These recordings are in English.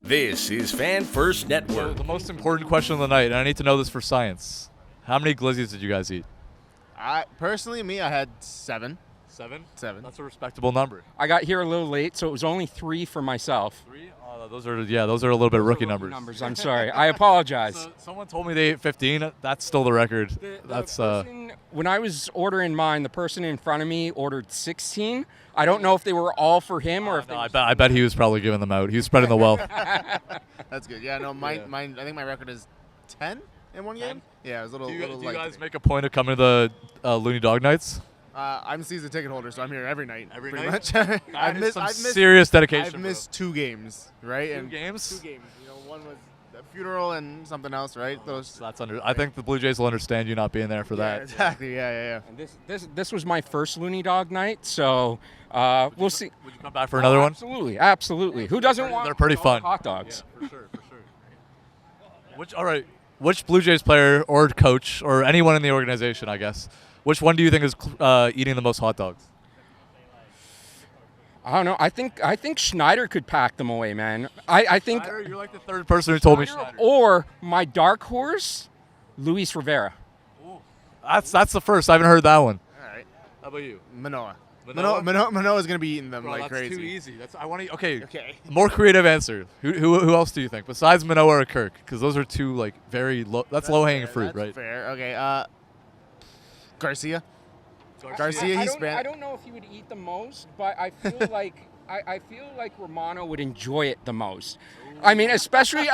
This is Fan First Network. The most important question of the night, and I need to know this for science. How many glizzies did you guys eat? I had 7. 7? 7. That's a respectable number. I got here a little late, so it was only 3 for myself. 3? Those are a little bit rookie numbers. I'm sorry. I apologize. So, someone told me they ate 15. That's still the record. When I was ordering mine, the person in front of me ordered 16. I don't know if they were all for him or if I bet he was probably giving them out. He was spreading the wealth. That's good. Yeah, no, mine. I think my record is 10 in one game. Yeah, it was a little. Do you guys make a point of coming to the Looney Dog nights? I'm a season ticket holder, so I'm here every night. Pretty much. I've missed serious dedication. I've missed 2 games, right? 2 games? 2 games. You know, one was a funeral and something else, right? I think the Blue Jays will understand you not being there for that. Exactly. Yeah. And this was my first Looney Dog night, so we'll see. Would you come back for another one? Absolutely. Who doesn't want? They're pretty fun. Hot dogs. Yeah, for sure. Which Blue Jays player or coach or anyone in the organization, I guess, which one do you think is eating the most hot dogs? I don't know. I think Schneider could pack them away, man. I think Schneider, you're like the third person who told me Schneider. Or my dark horse, Luis Rivera. Ooh. That's the first. I haven't heard that one. All right. How about you? Manoah is gonna be eating them like crazy. That's too easy. Okay. More creative answer. Who else do you think besides Manoah or Kirk? Because those are two like very low. That's low hanging fruit, right? Fair. Okay. Garcia. I don't know if he would eat the most, but I feel like I feel like Romano would enjoy it the most. I mean, especially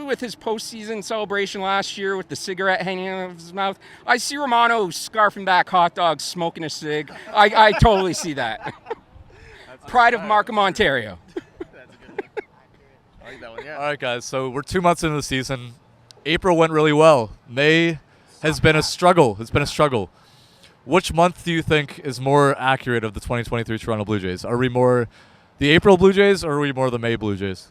with his postseason celebration last year with the cigarette hanging out of his mouth. I see Romano scarfing back hot dogs, smoking a cig. I totally see that. Pride of Markham, Ontario. That's a good one. I like that one, yeah. All right, guys. So we're 2 months into the season. April went really well. May has been a struggle. It's been a struggle. Which month do you think is more accurate of the 2023 Toronto Blue Jays? Are we more the April Blue Jays or are we more the May Blue Jays?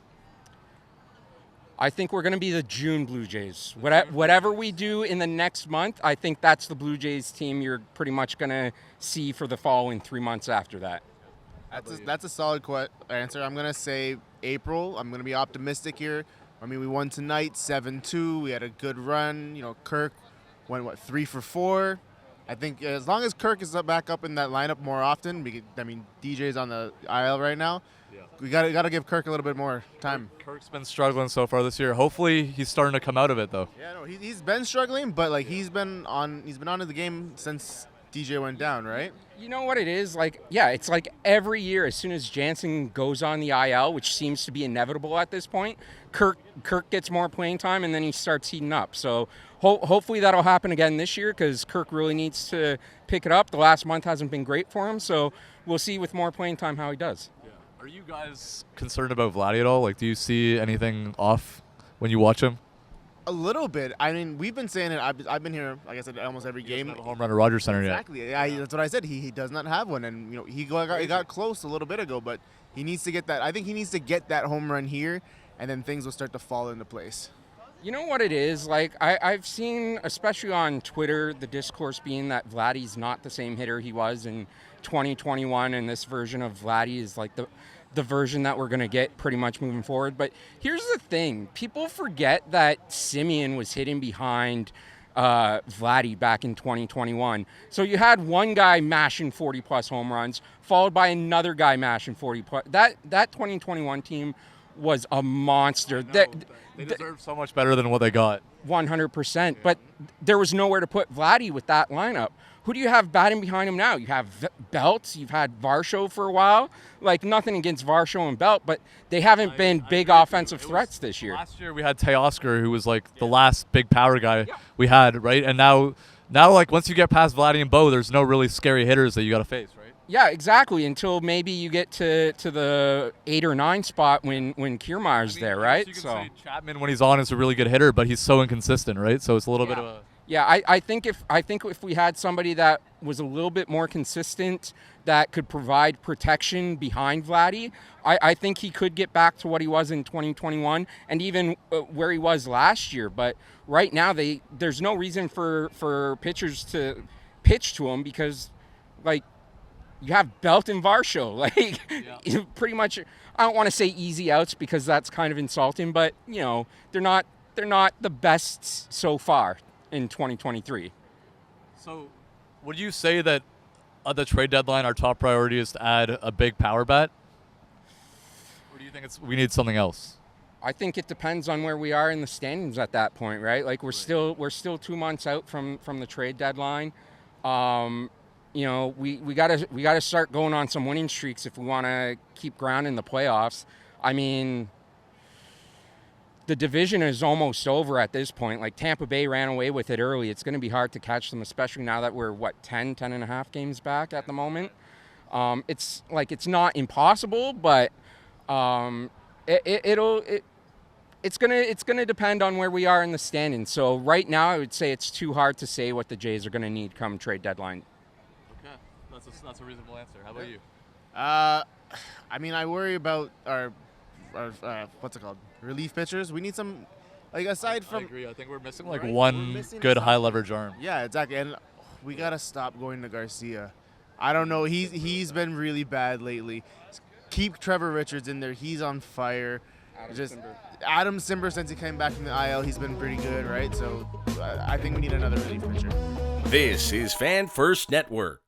I think we're going to be the June Blue Jays. Whatever we do in the next month, I think that's the Blue Jays team you're pretty much going to see for the following 3 months after that. That's a solid answer. I'm going to say April. I'm going to be optimistic here. I mean, we won tonight 7-2. We had a good run. You know, Kirk went, 3 for 4. I think as long as Kirk is back up in that lineup more often, DJ's on the IL right now. Yeah. We got to give Kirk a little bit more time. Kirk's been struggling so far this year. Hopefully, he's starting to come out of it though. Yeah, no, he's been struggling, but he's been on to the game since DJ went down, right? You know what it is? It's like every year as soon as Jansen goes on the IL, which seems to be inevitable at this point, Kirk gets more playing time and then he starts heating up. So hopefully that'll happen again this year because Kirk really needs to pick it up. The last month hasn't been great for him, so we'll see with more playing time how he does. Yeah. Are you guys concerned about Vladdy at all? Do you see anything off when you watch him? A little bit. I mean, we've been saying it. I've been here, like I said, almost every game. He doesn't have a home run at Rogers Center exactly. yet. Yeah, that's what I said. He does not have one, and he got close a little bit ago, but he needs to get that. I think he needs to get that home run here, and then things will start to fall into place. You know what it is? I've seen, especially on Twitter, the discourse being that Vladdy's not the same hitter he was in 2021, and this version of Vladdy is like the version that we're going to get pretty much moving forward. But here's the thing. People forget that Semien was hitting behind Vladdy back in 2021. So you had one guy mashing 40-plus home runs, followed by another guy mashing 40-plus. That 2021 team was a monster. They deserve so much better than what they got. 100%. But there was nowhere to put Vladdy with that lineup. Who do you have batting behind him now? You have Belt. You've had Varsho for a while. Nothing against Varsho and Belt, but they haven't been big offensive threats this year. Last year we had Teoscar, who was the last big power guy we had, right? And now once you get past Vladdy and Bo, there's no really scary hitters that you got to face, right? Yeah, exactly. Until maybe you get to the 8 or 9 spot when Kiermaier's there, right? You can say Chapman when he's on is a really good hitter, but he's so inconsistent, right? So it's a little bit of a. Yeah, I think if we had somebody that was a little bit more consistent, that could provide protection behind Vladdy, I think he could get back to what he was in 2021 and even where he was last year. But right now, there's no reason for pitchers to pitch to him because, you have Belt and Varsho. Like, pretty much, I don't want to say easy outs because that's kind of insulting, but, you know, they're not the best so far in 2023. So would you say that at the trade deadline our top priority is to add a big power bat? Or do you think we need something else? I think it depends on where we are in the standings at that point, right? Like we're still 2 months out from the trade deadline. You know, we gotta start going on some winning streaks if we want to keep ground in the playoffs. I mean, the division is almost over at this point. Like Tampa Bay ran away with it early. It's going to be hard to catch them, especially now that we're 10 and a half games back at the moment. It's not impossible, but it's gonna depend on where we are in the standings. So right now, I would say it's too hard to say what the Jays are gonna need come trade deadline. Okay, that's a reasonable answer. How about you? I mean, I worry about our what's it called? Relief pitchers. We need some, like, aside from. I agree. I think we're missing Right? one We're missing good something. high leverage arm. Yeah, exactly. And we gotta stop going to Garcia. I don't know. He's been really bad lately. Keep Trevor Richards in there. He's on fire. Adam Simber, since he came back from the IL, he's been pretty good, right? So I think we need another relief pitcher. This is Fan First Network.